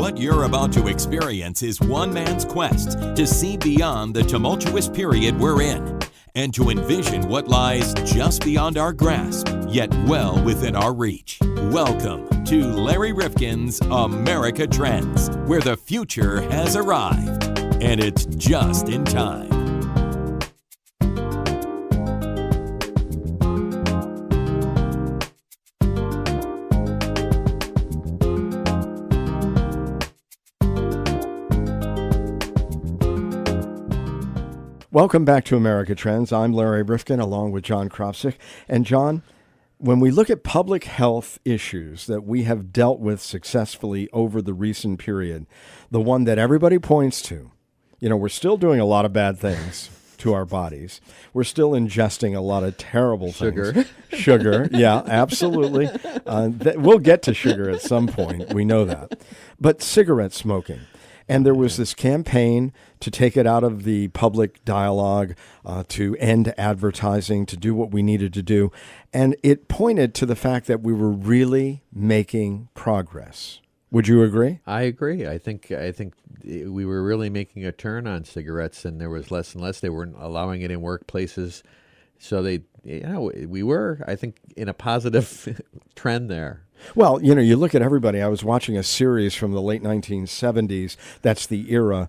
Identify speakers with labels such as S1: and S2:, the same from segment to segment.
S1: What you're about to experience is one man's quest to see beyond the tumultuous period we're in and to envision what lies just beyond our grasp, yet well within our reach. Welcome to Larry Rifkin's America Trends, where the future has arrived, and it's just in time.
S2: Welcome back to America Trends. I'm Larry Rifkin along with John Kropsic. And John, when we look at public health issues that we have dealt with successfully over the recent period, the one that everybody points to, we're still doing a lot of bad things to our bodies. We're still ingesting a lot of terrible things. Sugar, yeah, absolutely. We'll get to sugar at some point. We know that. But cigarette smoking. And there was this campaign to take it out of the public dialogue, to end advertising, to do what we needed to do. And it pointed to the fact that we were really making progress. Would you agree?
S3: I agree. I think we were really making a turn on cigarettes, and there was less and less. They weren't allowing it in workplaces. So we were, I think, in a positive trend there.
S2: Well, you look at everybody. I was watching a series from the late 1970s. That's the era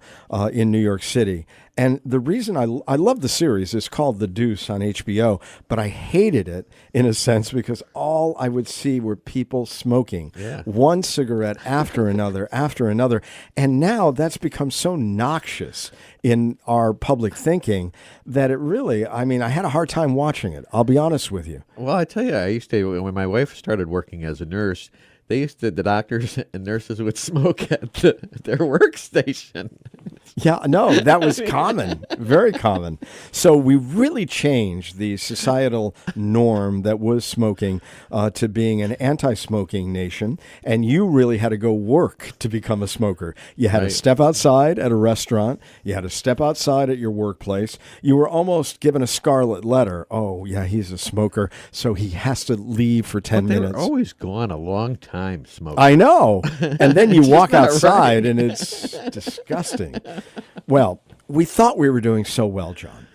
S2: in New York City. And the reason I love the series is called The Deuce on HBO, but I hated it in a sense because all I would see were people smoking, one cigarette after another, after another. And now that's become so noxious in our public thinking that it really, I had a hard time watching it. I'll be honest with you.
S3: Well, I tell you, when my wife started working as a nurse, the doctors and nurses would smoke at their workstation.
S2: Yeah, no, that was common, very common. So we really changed the societal norm that was smoking to being an anti-smoking nation. And you really had to go work to become a smoker. You had to step outside at a restaurant. You had to step outside at your workplace. You were almost given a scarlet letter. Oh, yeah, he's a smoker, so he has to leave for 10 minutes.
S3: They were always gone a long time smoking.
S2: I know. And then you walk outside and it's disgusting. Well, we thought we were doing so well, John.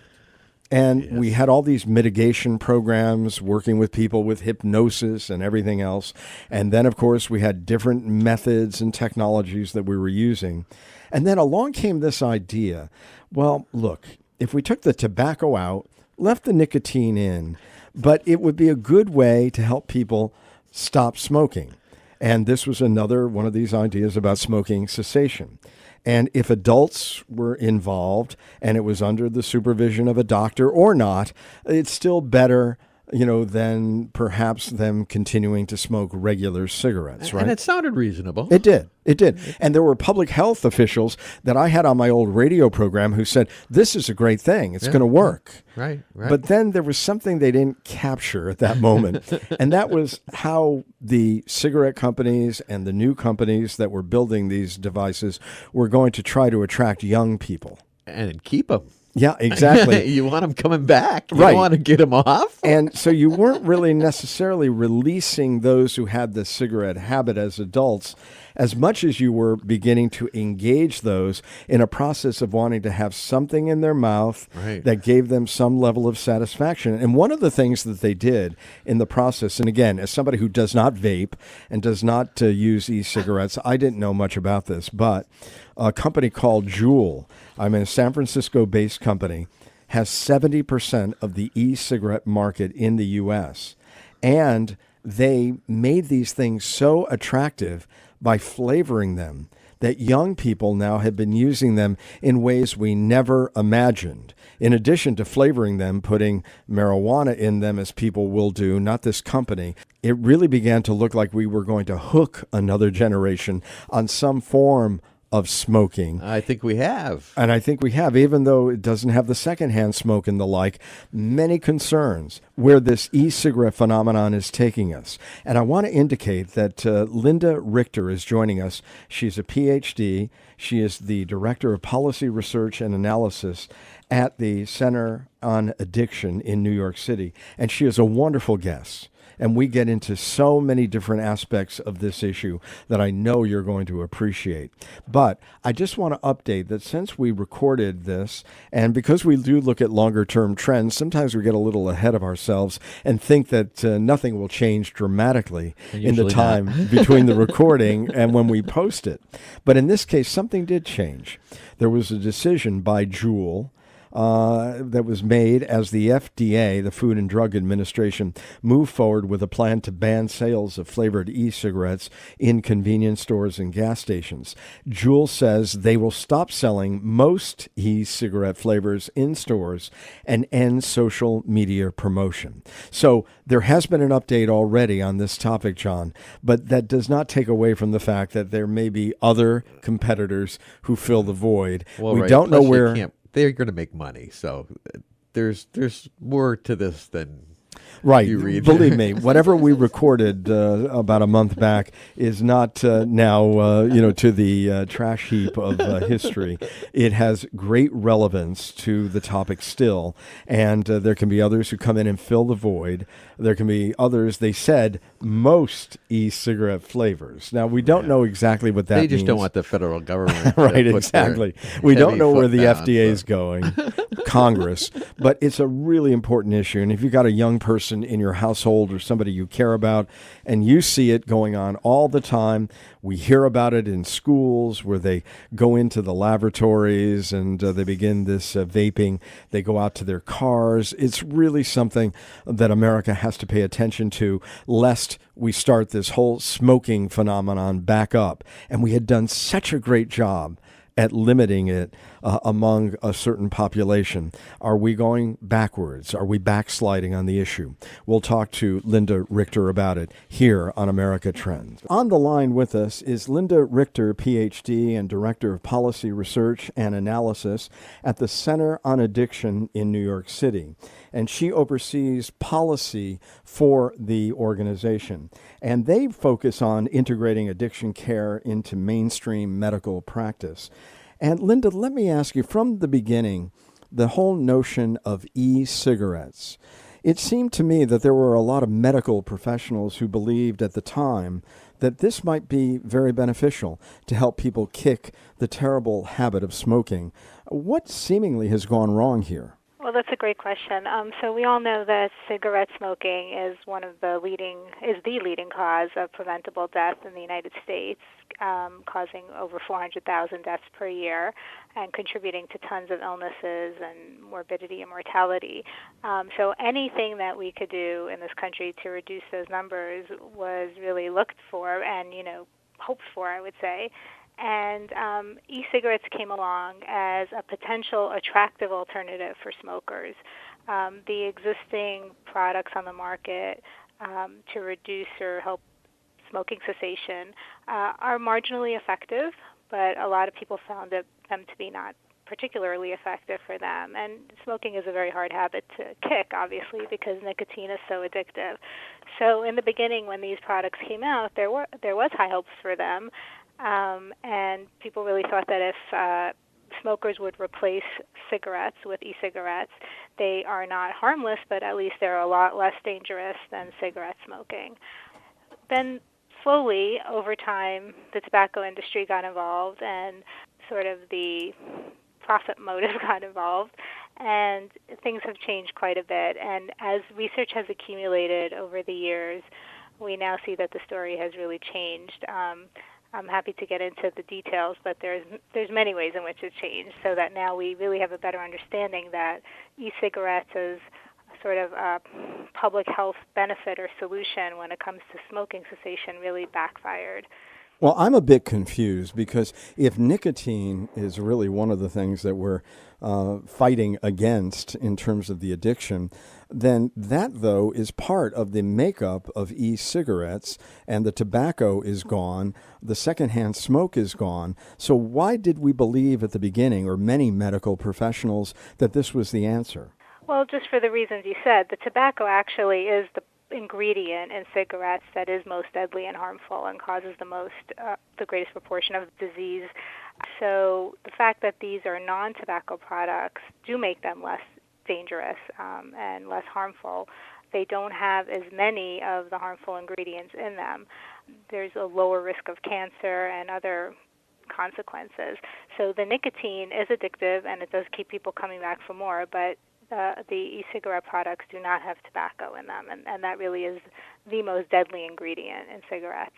S2: And we had all these mitigation programs working with people with hypnosis and everything else. And then, of course, we had different methods and technologies that we were using. And then along came this idea. Well, look, if we took the tobacco out, left the nicotine in, but it would be a good way to help people stop smoking. And this was another one of these ideas about smoking cessation. And if adults were involved and it was under the supervision of a doctor or not, it's still better, than perhaps them continuing to smoke regular cigarettes, right?
S3: And it sounded reasonable.
S2: It did. It did. And there were public health officials that I had on my old radio program who said, this is a great thing. It's going to work.
S3: Right.
S2: But then there was something they didn't capture at that moment. And that was how the cigarette companies and the new companies that were building these devices were going to try to attract young people.
S3: And keep them.
S2: Yeah, exactly.
S3: You want them coming back. You
S2: right.
S3: don't want to get them off.
S2: And so you weren't really necessarily releasing those who had the cigarette habit as adults as much as you were beginning to engage those in a process of wanting to have something in their mouth that gave them some level of satisfaction. And one of the things that they did in the process, and again, as somebody who does not vape and does not use e-cigarettes, I didn't know much about this, but a company called Juul, a San Francisco-based company, has 70% of the e-cigarette market in the U.S. And they made these things so attractive by flavoring them that young people now have been using them in ways we never imagined. In addition to flavoring them, putting marijuana in them as people will do, not this company, it really began to look like we were going to hook another generation on some form of smoking.
S3: I think we have.
S2: And I think we have, even though it doesn't have the secondhand smoke and the like, many concerns where this e-cigarette phenomenon is taking us. And I want to indicate that Linda Richter is joining us. She's a PhD. She is the Director of Policy Research and Analysis at the Center on Addiction in New York City. And she is a wonderful guest. And we get into so many different aspects of this issue that I know you're going to appreciate. But I just want to update that since we recorded this, and because we do look at longer term trends, sometimes we get a little ahead of ourselves and think that nothing will change dramatically in the time between the recording and when we post it. But in this case, something did change. There was a decision by Juul that was made as the FDA, the Food and Drug Administration, moved forward with a plan to ban sales of flavored e-cigarettes in convenience stores and gas stations. Juul says they will stop selling most e-cigarette flavors in stores and end social media promotion. So there has been an update already on this topic, John, but that does not take away from the fact that there may be other competitors who fill the void.
S3: Well,
S2: we don't know
S3: Plus,
S2: where...
S3: They're going to make money, so there's more to this than
S2: right.
S3: You read.
S2: Believe me, whatever we recorded about a month back is not now to the trash heap of history. It has great relevance to the topic still, and there can be others who come in and fill the void. There can be others. They said most e-cigarette flavors. Now we don't know exactly what that means.
S3: They just don't want the federal government.
S2: Right,
S3: to
S2: exactly. We don't know where the FDA is
S3: so.
S2: going, Congress, but it's a really important issue. And if you've got a young person in your household or somebody you care about, and you see it going on all the time, we hear about it in schools where they go into the laboratories and they begin this vaping. They go out to their cars. It's really something that America has to pay attention to, lest we start this whole smoking phenomenon back up. And we had done such a great job at limiting it among a certain population. Are we going backwards? Are we backsliding on the issue? We'll talk to Linda Richter about it here on America Trends. On the line with us is Linda Richter, PhD and Director of Policy Research and Analysis at the Center on Addiction in New York City. And she oversees policy for the organization. And they focus on integrating addiction care into mainstream medical practice. And Linda, let me ask you, from the beginning, the whole notion of e-cigarettes, it seemed to me that there were a lot of medical professionals who believed at the time that this might be very beneficial to help people kick the terrible habit of smoking. What seemingly has gone wrong here?
S4: Well, that's a great question. So we all know that cigarette smoking is the leading cause of preventable death in the United States, causing over 400,000 deaths per year and contributing to tons of illnesses and morbidity and mortality. So anything that we could do in this country to reduce those numbers was really looked for and, hoped for, I would say. And e-cigarettes came along as a potential attractive alternative for smokers. The existing products on the market to reduce or help smoking cessation are marginally effective, but a lot of people found them to be not particularly effective for them. And smoking is a very hard habit to kick, obviously, because nicotine is so addictive. So in the beginning, when these products came out, there was high hopes for them. And people really thought that if smokers would replace cigarettes with e-cigarettes, they are not harmless, but at least they're a lot less dangerous than cigarette smoking. Then slowly, over time, the tobacco industry got involved and sort of the profit motive got involved, and things have changed quite a bit. And as research has accumulated over the years, we now see that the story has really changed. I'm happy to get into the details, but there's many ways in which it's changed, so that now we really have a better understanding that e-cigarettes is sort of a public health benefit or solution when it comes to smoking cessation really backfired.
S2: Well, I'm a bit confused because if nicotine is really one of the things that we're fighting against in terms of the addiction, then that, though, is part of the makeup of e-cigarettes, and the tobacco is gone, the secondhand smoke is gone. So why did we believe at the beginning, or many medical professionals, that this was the answer?
S4: Well, just for the reasons you said, the tobacco actually is the ingredient in cigarettes that is most deadly and harmful and causes the greatest proportion of disease. So the fact that these are non-tobacco products do make them less dangerous and less harmful they don't have as many of the harmful ingredients in them. There's a lower risk of cancer and other consequences. So the nicotine is addictive, and it does keep people coming back for more, but the e-cigarette products do not have tobacco in them, and that really is the most deadly ingredient in cigarettes.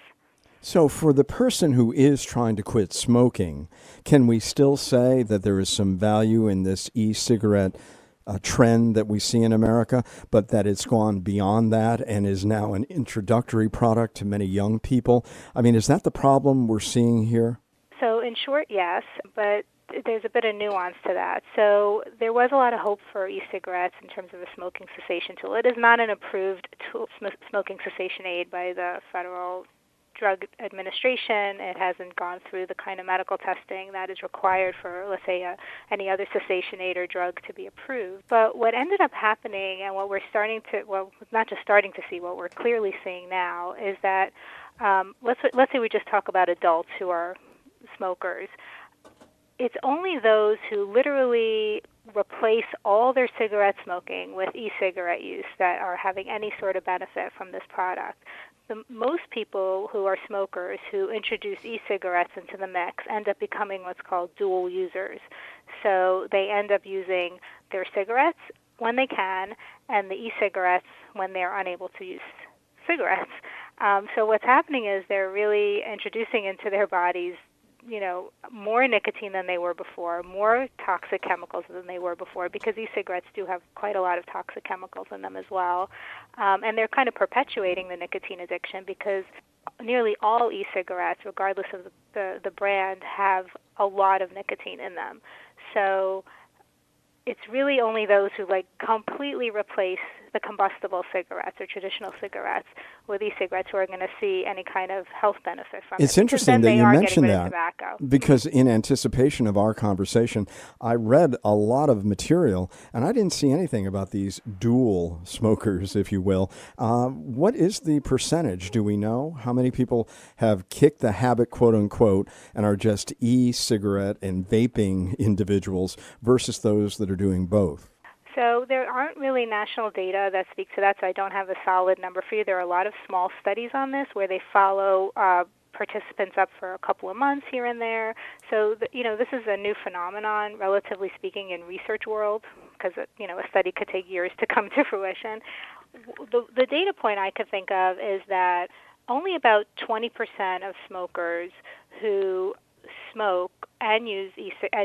S2: So for the person who is trying to quit smoking, can we still say that there is some value in this e-cigarette trend that we see in America, but that it's gone beyond that and is now an introductory product to many young people? I mean, is that the problem we're seeing here?
S4: So in short, yes, but there's a bit of nuance to that. So there was a lot of hope for e-cigarettes in terms of a smoking cessation tool. It is not an approved tool, smoking cessation aid by the Federal Drug Administration. It hasn't gone through the kind of medical testing that is required for, let's say, any other cessation aid or drug to be approved. But what ended up happening, and what we're starting to, well, not just starting to see, what we're clearly seeing now is that, let's say we just talk about adults who are smokers. It's only those who literally replace all their cigarette smoking with e-cigarette use that are having any sort of benefit from this product. Most people who are smokers who introduce e-cigarettes into the mix end up becoming what's called dual users. So they end up using their cigarettes when they can and the e-cigarettes when they're unable to use cigarettes. So what's happening is they're really introducing into their bodies more nicotine than they were before, more toxic chemicals than they were before, because e-cigarettes do have quite a lot of toxic chemicals in them as well. And they're kind of perpetuating the nicotine addiction because nearly all e-cigarettes, regardless of the brand, have a lot of nicotine in them. So it's really only those who completely replace the combustible cigarettes or traditional cigarettes with e-cigarettes who are going to see any kind of health benefit from it.
S2: It's interesting that you mentioned that
S4: tobacco.
S2: because in anticipation of our conversation, I read a lot of material and I didn't see anything about these dual smokers, if you will. What is the percentage? Do we know how many people have kicked the habit, quote unquote, and are just e-cigarette and vaping individuals versus those that are doing both?
S4: So there aren't really national data that speak to that, so I don't have a solid number for you. There are a lot of small studies on this where they follow participants up for a couple of months here and there. So, this is a new phenomenon, relatively speaking, in research world, because, a study could take years to come to fruition. The data point I could think of is that only about 20% of smokers who smoke and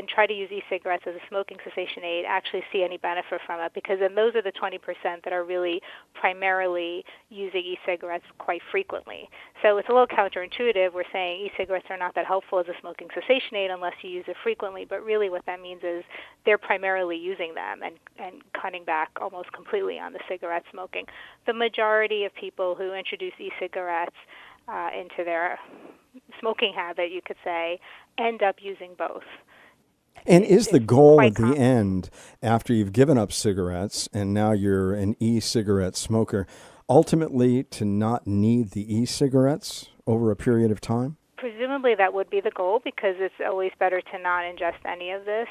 S4: try to use e-cigarettes as a smoking cessation aid actually see any benefit from it, because then those are the 20% that are really primarily using e-cigarettes quite frequently. So it's a little counterintuitive. We're saying e-cigarettes are not that helpful as a smoking cessation aid unless you use it frequently, but really what that means is they're primarily using them and cutting back almost completely on the cigarette smoking. The majority of people who introduce e-cigarettes into their smoking habit, you could say, end up using both.
S2: And is the goal at the end, after you've given up cigarettes and now you're an e-cigarette smoker, ultimately to not need the e-cigarettes over a period of time?
S4: Presumably that would be the goal, because it's always better to not ingest any of this.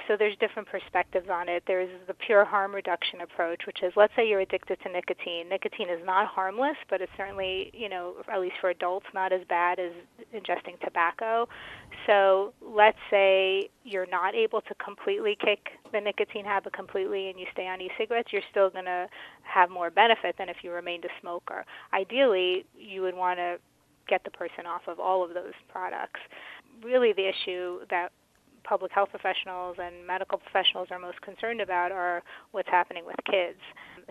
S4: So there's different perspectives on it. There's the pure harm reduction approach, which is, let's say you're addicted to nicotine. Nicotine is not harmless, but it's certainly, at least for adults, not as bad as ingesting tobacco. So let's say you're not able to completely kick the nicotine habit completely and you stay on e-cigarettes, you're still going to have more benefit than if you remained a smoker. Ideally, you would want to get the person off of all of those products. Really, the issue that public health professionals and medical professionals are most concerned about are what's happening with kids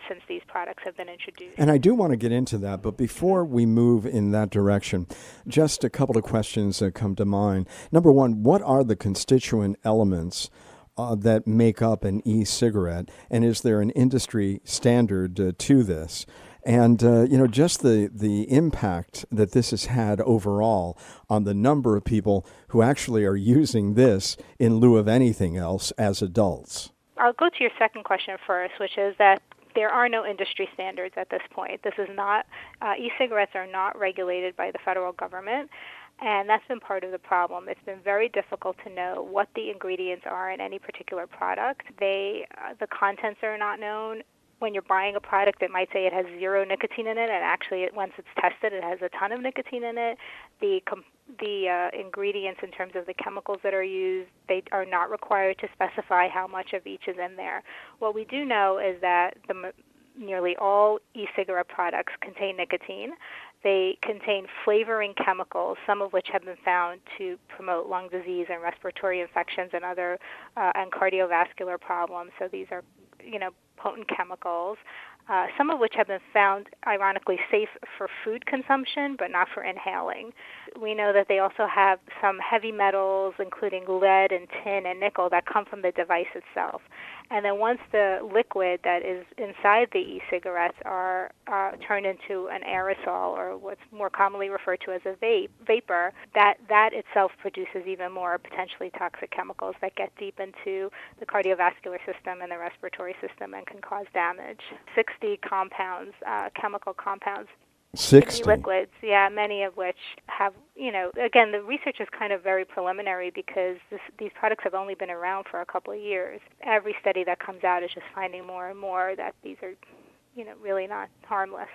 S4: since these products have been introduced.
S2: And I do want to get into that, but before we move in that direction, just a couple of questions that come to mind. Number one, what are the constituent elements that make up an e-cigarette, and is there an industry standard to this? And, just the impact that this has had overall on the number of people who actually are using this in lieu of anything else as adults.
S4: I'll go to your second question first, which is that there are no industry standards at this point. This is not, e-cigarettes are not regulated by the federal government, and that's been part of the problem. It's been very difficult to know what the ingredients are in any particular product. The contents are not known. when you're buying a product, it might say it has 0 nicotine in it, and actually, once it's tested, it has a ton of nicotine in it. The ingredients in terms of the chemicals that are used, they are not required to specify how much of each is in there. What we do know is that nearly all e-cigarette products contain nicotine. They contain flavoring chemicals, some of which have been found to promote lung disease and respiratory infections and other and cardiovascular problems. So these are, potent chemicals. Some of which have been found, ironically, safe for food consumption, but not for inhaling. We know that they also have some heavy metals, including lead and tin and nickel, that come from the device itself. And then once the liquid that is inside the e-cigarettes are turned into an aerosol, or what's more commonly referred to as a vapor, that itself produces even more potentially toxic chemicals that get deep into the cardiovascular system and the respiratory system and can cause damage. 60 compounds, chemical compounds.
S2: 60
S4: liquids, yeah, many of which have, again, the research is kind of very preliminary because these products have only been around for a couple of years. Every study that comes out is just finding more and more that these are, really not harmless.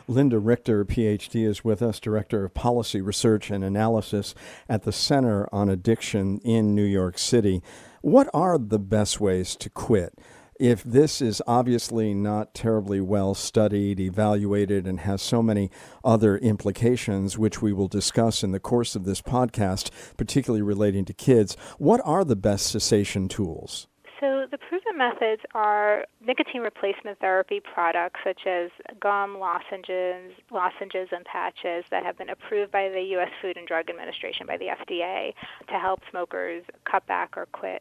S2: Linda Richter, PhD, is with us, Director of Policy Research and Analysis at the Center on Addiction in New York City. What are the best ways to quit? If this is obviously not terribly well studied, evaluated, and has so many other implications, which we will discuss in the course of this podcast, particularly relating to kids, what are the best cessation tools?
S4: So the proven methods are nicotine replacement therapy products such as gum, lozenges, and patches that have been approved by the U.S. Food and Drug Administration, by the FDA, to help smokers cut back or quit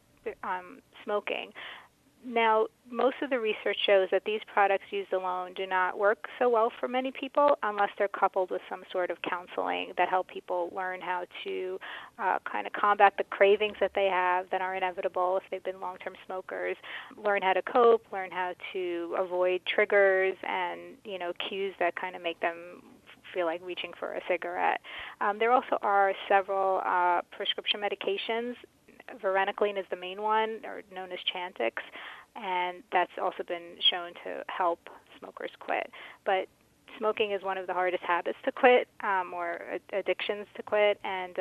S4: smoking. Now, most of the research shows that these products used alone do not work so well for many people unless they're coupled with some sort of counseling that help people learn how to kind of combat the cravings that they have that are inevitable if they've been long-term smokers, learn how to cope, learn how to avoid triggers and, cues that kind of make them feel like reaching for a cigarette. There also are several prescription medications. Varenicline is the main one, or known as Chantix, and that's also been shown to help smokers quit. But smoking is one of the hardest habits to quit, or addictions to quit, and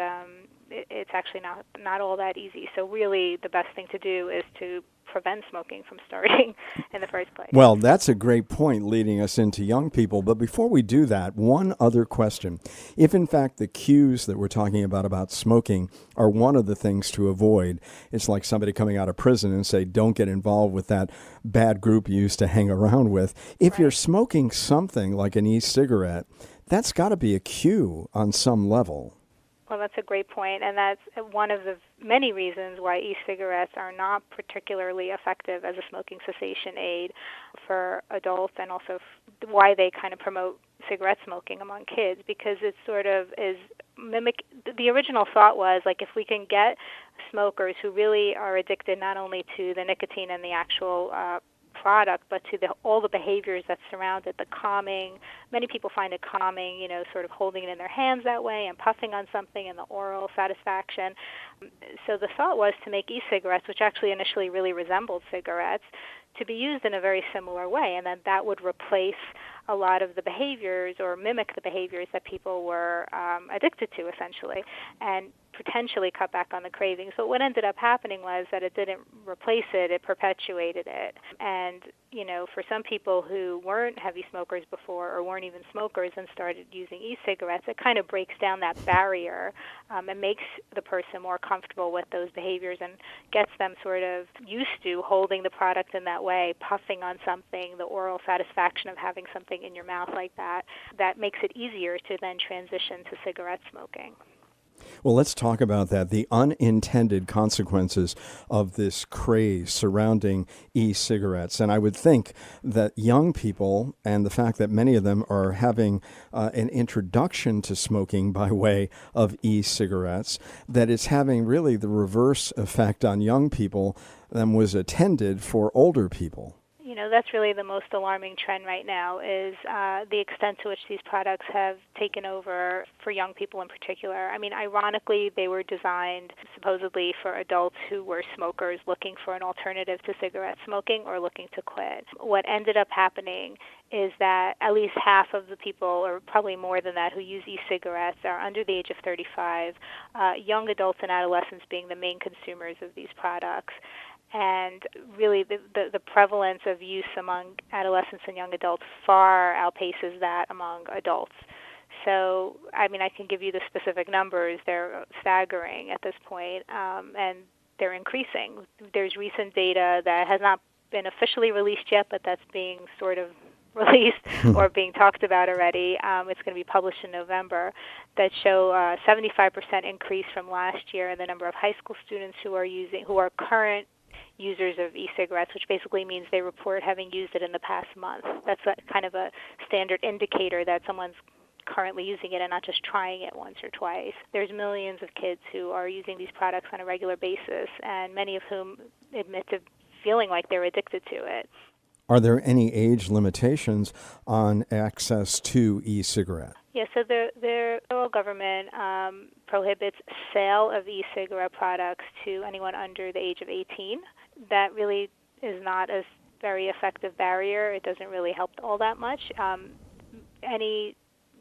S4: it's actually not all that easy. So really the best thing to do is to prevent smoking from starting in the first place.
S2: Well, that's a great point leading us into young people. But before we do that, one other question. If, in fact, the cues that we're talking about smoking are one of the things to avoid, it's like somebody coming out of prison and say, don't get involved with that bad group you used to hang around with. If you're smoking something like an e-cigarette, that's got to be a cue on some level.
S4: Well, that's a great point, and that's one of the many reasons why e-cigarettes are not particularly effective as a smoking cessation aid for adults, and also why they kind of promote cigarette smoking among kids, because it sort of is mimic. The original thought was, like, if we can get smokers who really are addicted not only to the nicotine and the actual product, but to all the behaviors that surround it, the calming. Many people find it calming, sort of holding it in their hands that way and puffing on something, and the oral satisfaction. So the thought was to make e-cigarettes, which actually initially really resembled cigarettes, to be used in a very similar way, and then that would replace a lot of the behaviors or mimic the behaviors that people were addicted to, essentially, and potentially cut back on the cravings. So what ended up happening was that it didn't replace it, it perpetuated it. And, for some people who weren't heavy smokers before or weren't even smokers and started using e-cigarettes, it kind of breaks down that barrier and makes the person more comfortable with those behaviors and gets them sort of used to holding the product in that way, puffing on something, the oral satisfaction of having something in your mouth like that. That makes it easier to then transition to cigarette smoking.
S2: Well, let's talk about that, the unintended consequences of this craze surrounding e-cigarettes. And I would think that young people, and the fact that many of them are having an introduction to smoking by way of e-cigarettes, that it's having really the reverse effect on young people than was intended for older people.
S4: That's really the most alarming trend right now is the extent to which these products have taken over for young people in particular. I mean, ironically, they were designed supposedly for adults who were smokers looking for an alternative to cigarette smoking or looking to quit. What ended up happening is that at least half of the people, or probably more than that, who use e-cigarettes are under the age of 35, young adults and adolescents being the main consumers of these products. And really, the prevalence of use among adolescents and young adults far outpaces that among adults. So, I mean, I can give you the specific numbers. They're staggering at this point, and they're increasing. There's recent data that has not been officially released yet, but that's being sort of released or being talked about already. It's going to be published in November, that show a 75% increase from last year in the number of high school students who are current users of e-cigarettes, which basically means they report having used it in the past month. That's kind of a standard indicator that someone's currently using it and not just trying it once or twice. There's millions of kids who are using these products on a regular basis, and many of whom admit to feeling like they're addicted to it.
S2: Are there any age limitations on access to e-cigarette?
S4: Yeah, so the federal government prohibits sale of e-cigarette products to anyone under the age of 18. That really is not a very effective barrier. It doesn't really help all that much. Any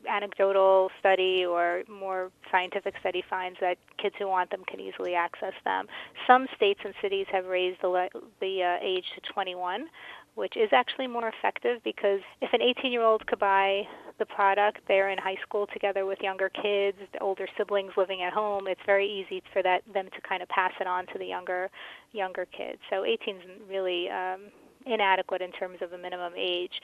S4: anecdotal study or more scientific study finds that kids who want them can easily access them. Some states and cities have raised the age to 21, which is actually more effective, because if an 18-year-old could buy the product, they're in high school together with younger kids, the older siblings living at home, it's very easy for them to kind of pass it on to the younger kids. So 18 is really inadequate in terms of a minimum age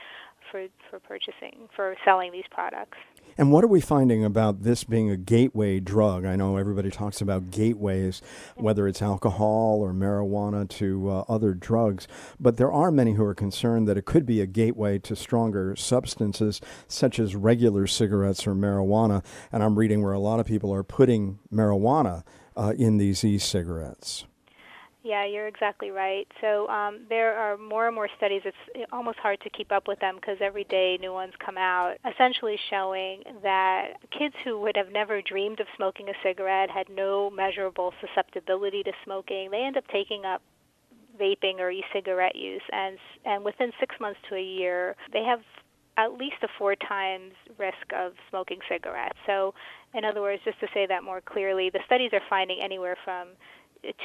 S4: for selling these products.
S2: And what are we finding about this being a gateway drug? I know everybody talks about gateways, whether it's alcohol or marijuana to other drugs, but there are many who are concerned that it could be a gateway to stronger substances such as regular cigarettes or marijuana. And I'm reading where a lot of people are putting marijuana in these e-cigarettes.
S4: Yeah, you're exactly right. So there are more and more studies. It's almost hard to keep up with them because every day new ones come out, essentially showing that kids who would have never dreamed of smoking a cigarette, had no measurable susceptibility to smoking, they end up taking up vaping or e-cigarette use. And within 6 months to a year, they have at least a 4 times risk of smoking cigarettes. So in other words, just to say that more clearly, the studies are finding anywhere from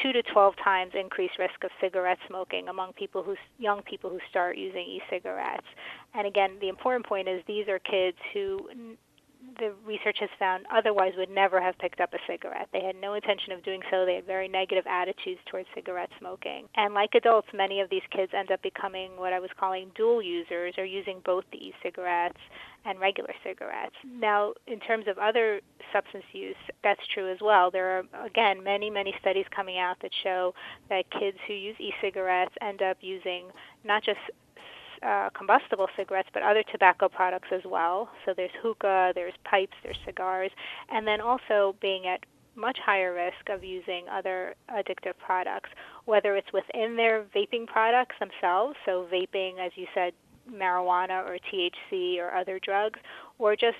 S4: 2 to 12 times increased risk of cigarette smoking among young people who start using e-cigarettes. And again, the important point is these are kids who the research has found otherwise would never have picked up a cigarette. They had no intention of doing so. They had very negative attitudes towards cigarette smoking. And like adults, many of these kids end up becoming what I was calling dual users, or using both the e-cigarettes and regular cigarettes. Now, in terms of other substance use, that's true as well. There are, again, many, many studies coming out that show that kids who use e-cigarettes end up using not just combustible cigarettes, but other tobacco products as well. So there's hookah, there's pipes, there's cigars, and then also being at much higher risk of using other addictive products, whether it's within their vaping products themselves, so vaping, as you said, marijuana or THC or other drugs, or just,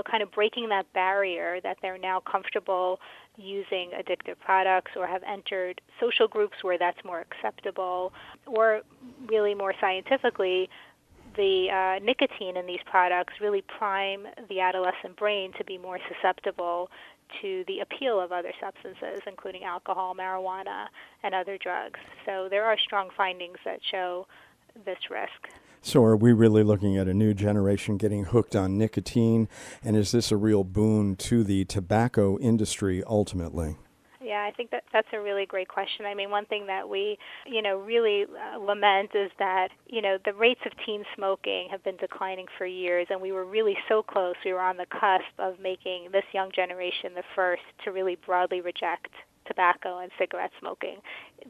S4: kind of breaking that barrier that they're now comfortable using addictive products or have entered social groups where that's more acceptable, or really more scientifically, the nicotine in these products really prime the adolescent brain to be more susceptible to the appeal of other substances, including alcohol, marijuana, and other drugs. So there are strong findings that show this risk.
S2: So are we really looking at a new generation getting hooked on nicotine? And is this a real boon to the tobacco industry ultimately?
S4: Yeah, I think that's a really great question. I mean, one thing that we, really lament is that, the rates of teen smoking have been declining for years, and we were really so close. We were on the cusp of making this young generation the first to really broadly reject tobacco and cigarette smoking.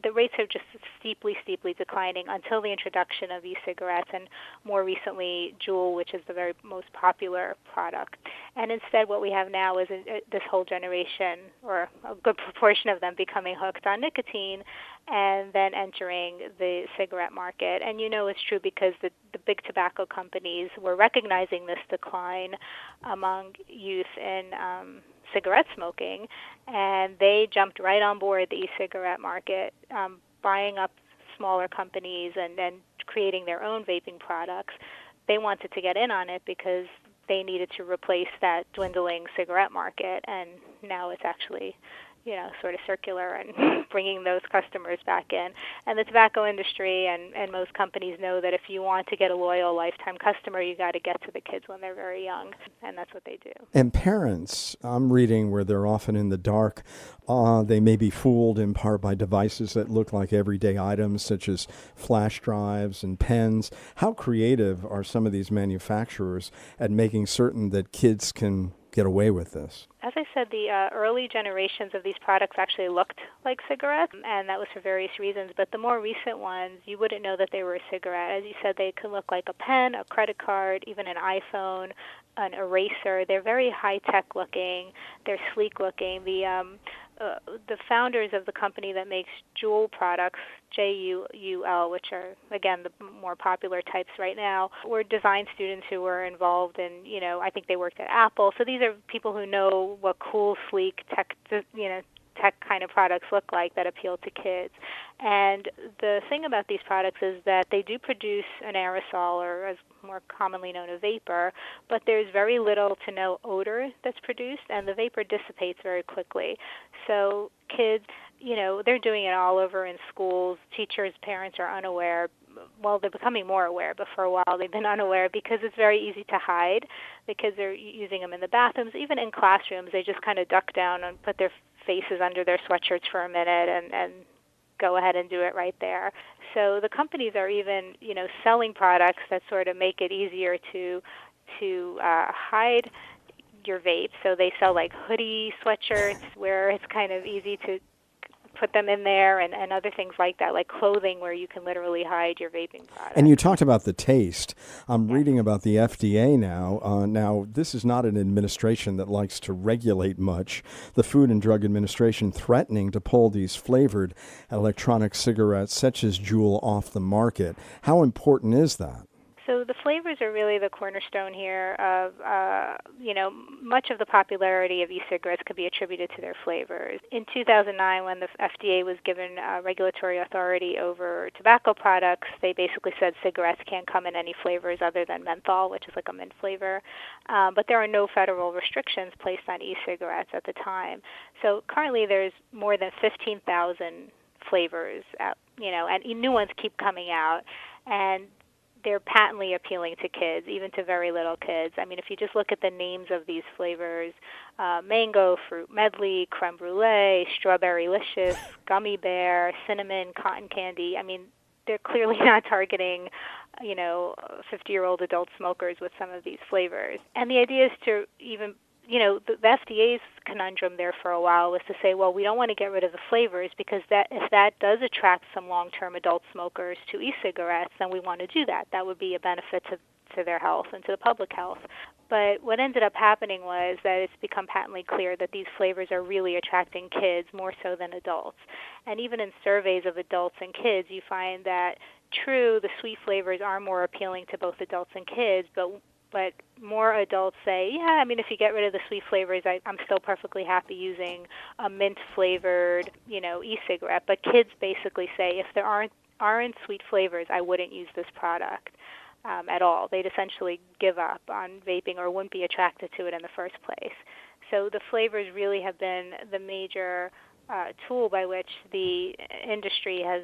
S4: The rates are just steeply declining until the introduction of e-cigarettes, and more recently Juul, which is the very most popular product. And instead what we have now is this whole generation, or a good proportion of them, becoming hooked on nicotine. and then entering the cigarette market. And it's true because the big tobacco companies were recognizing this decline among youth in cigarette smoking, and they jumped right on board the e-cigarette market, buying up smaller companies and creating their own vaping products. They wanted to get in on it because they needed to replace that dwindling cigarette market, and now it's actually sort of circular and bringing those customers back in. And the tobacco industry and most companies know that if you want to get a loyal lifetime customer, you got to get to the kids when they're very young, and that's what they do.
S2: And parents, I'm reading where they're often in the dark. They may be fooled in part by devices that look like everyday items, such as flash drives and pens. How creative are some of these manufacturers at making certain that kids can get away with this?
S4: As I said, the early generations of these products actually looked like cigarettes, and that was for various reasons. But the more recent ones, you wouldn't know that they were a cigarette. As you said, they could look like a pen, a credit card, even an iPhone, an eraser. They're very high-tech looking. They're sleek looking. The founders of the company that makes Juul products, Juul, which are, again, the more popular types right now, were design students who were involved in, I think they worked at Apple. So these are people who know what cool, sleek tech kind of products look like that appeal to kids. And the thing about these products is that they do produce an aerosol, or as more commonly known, a vapor, but there's very little to no odor that's produced, and the vapor dissipates very quickly. So kids, they're doing it all over in schools. Teachers, parents are unaware. Well, they're becoming more aware, but for a while they've been unaware because it's very easy to hide, because they're using them in the bathrooms. Even in classrooms, they just kind of duck down and put their faces under their sweatshirts for a minute and go ahead and do it right there. So the companies are even, selling products that sort of make it easier to hide your vape. So they sell like hoodie sweatshirts where it's kind of easy to put them in there, and other things like that, like clothing where you can literally hide your vaping product.
S2: And you talked about the taste. I'm reading about the FDA now. Now, this is not an administration that likes to regulate much. The Food and Drug Administration threatening to pull these flavored electronic cigarettes such as Juul off the market. How important is that?
S4: So the flavors are really the cornerstone here of, much of the popularity of e-cigarettes could be attributed to their flavors. In 2009, when the FDA was given regulatory authority over tobacco products, they basically said cigarettes can't come in any flavors other than menthol, which is like a mint flavor. But there are no federal restrictions placed on e-cigarettes at the time. So currently there's more than 15,000 flavors, and new ones keep coming out. And they're patently appealing to kids, even to very little kids. I mean, if you just look at the names of these flavors, mango, fruit medley, creme brulee, strawberry-licious, gummy bear, cinnamon, cotton candy, I mean, they're clearly not targeting, 50-year-old adult smokers with some of these flavors. And the idea is to even the FDA's conundrum there for a while was to say, well, we don't want to get rid of the flavors because if that does attract some long-term adult smokers to e-cigarettes, then we want to do that. That would be a benefit to their health and to the public health. But what ended up happening was that it's become patently clear that these flavors are really attracting kids more so than adults. And even in surveys of adults and kids, you find that, true, the sweet flavors are more appealing to both adults and kids, but more adults say, yeah, I mean, if you get rid of the sweet flavors, I'm still perfectly happy using a mint-flavored, e-cigarette. But kids basically say, if there aren't sweet flavors, I wouldn't use this product at all. They'd essentially give up on vaping or wouldn't be attracted to it in the first place. So the flavors really have been the major tool by which the industry has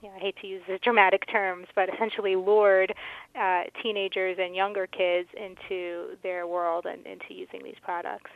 S4: I hate to use the dramatic terms, but essentially lured teenagers and younger kids into their world and into using these products.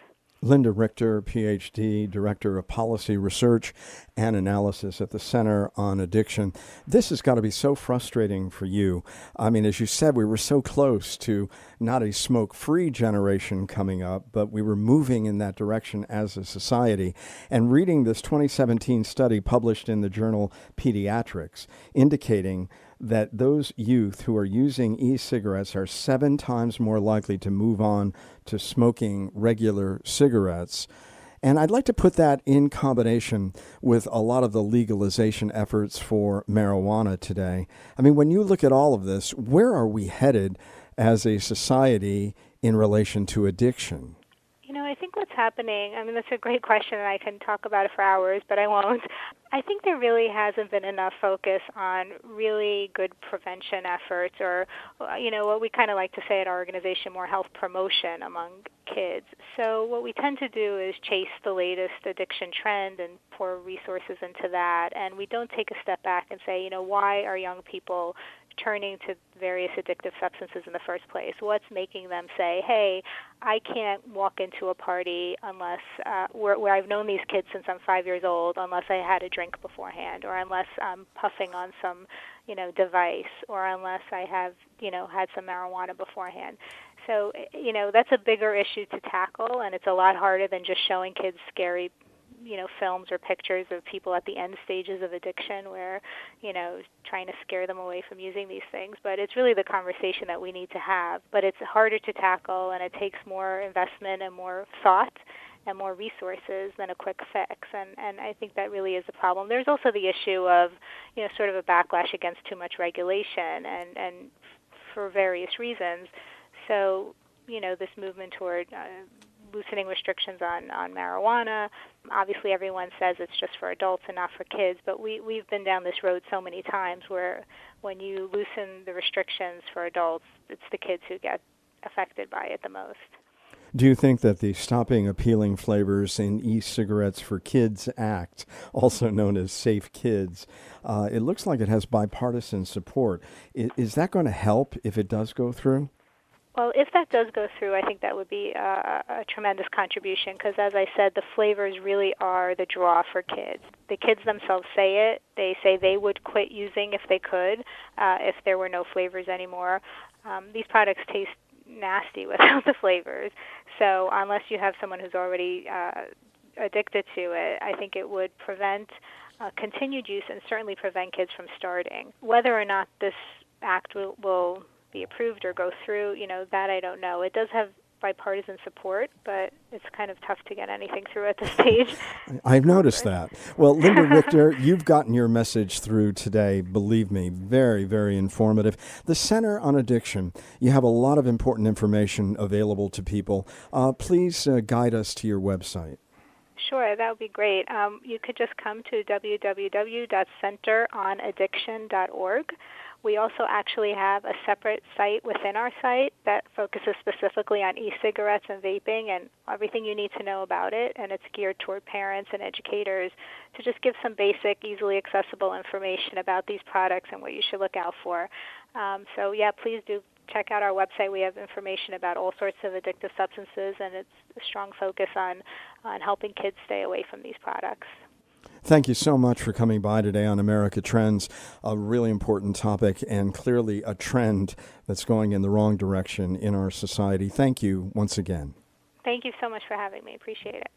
S2: Linda Richter, Ph.D., Director of Policy Research and Analysis at the Center on Addiction. This has got to be so frustrating for you. I mean, as you said, we were so close to not a smoke-free generation coming up, but we were moving in that direction as a society. And reading this 2017 study published in the journal Pediatrics, indicating that those youth who are using e-cigarettes are 7 times more likely to move on to smoking regular cigarettes. And I'd like to put that in combination with a lot of the legalization efforts for marijuana today. I mean, when you look at all of this, where are we headed as a society in relation to addiction?
S4: I think what's happening, I mean, that's a great question, and I can talk about it for hours, but I won't. I think there really hasn't been enough focus on really good prevention efforts or, what we kind of like to say at our organization, more health promotion among kids. So what we tend to do is chase the latest addiction trend and pour resources into that, and we don't take a step back and say, why are young people turning to various addictive substances in the first place? What's making them say, hey, I can't walk into a party unless, where I've known these kids since I'm 5 years old, unless I had a drink beforehand, or unless I'm puffing on some, device, or unless I have, had some marijuana beforehand. So, that's a bigger issue to tackle, and it's a lot harder than just showing kids scary films or pictures of people at the end stages of addiction where, trying to scare them away from using these things. But it's really the conversation that we need to have. But it's harder to tackle, and it takes more investment and more thought and more resources than a quick fix. And I think that really is a problem. There's also the issue of, sort of a backlash against too much regulation and for various reasons. So, this movement toward loosening restrictions on marijuana. Obviously, everyone says it's just for adults and not for kids, but we've been down this road so many times where when you loosen the restrictions for adults, it's the kids who get affected by it the most.
S2: Do you think that the Stopping Appealing Flavors in E-Cigarettes for Kids Act, also known as Safe Kids, it looks like it has bipartisan support. Is that going to help if it does go through?
S4: Well, if that does go through, I think that would be a tremendous contribution because, as I said, the flavors really are the draw for kids. The kids themselves say it. They say they would quit using if they could, if there were no flavors anymore. These products taste nasty without the flavors. So unless you have someone who's already addicted to it, I think it would prevent continued use and certainly prevent kids from starting. Whether or not this act will be approved or go through, that I don't know. It does have bipartisan support, but it's kind of tough to get anything through at this stage.
S2: I've noticed that. Well, Linda Richter, you've gotten your message through today. Believe me, very, very informative. The Center on Addiction, you have a lot of important information available to people. Please guide us to your website.
S4: Sure, that would be great. You could just come to www.centeronaddiction.org. We also actually have a separate site within our site that focuses specifically on e-cigarettes and vaping and everything you need to know about it, and it's geared toward parents and educators to just give some basic, easily accessible information about these products and what you should look out for. Please do check out our website. We have information about all sorts of addictive substances, and it's a strong focus on helping kids stay away from these products.
S2: Thank you so much for coming by today on America Trends, a really important topic and clearly a trend that's going in the wrong direction in our society. Thank you once again.
S4: Thank you so much for having me. Appreciate it.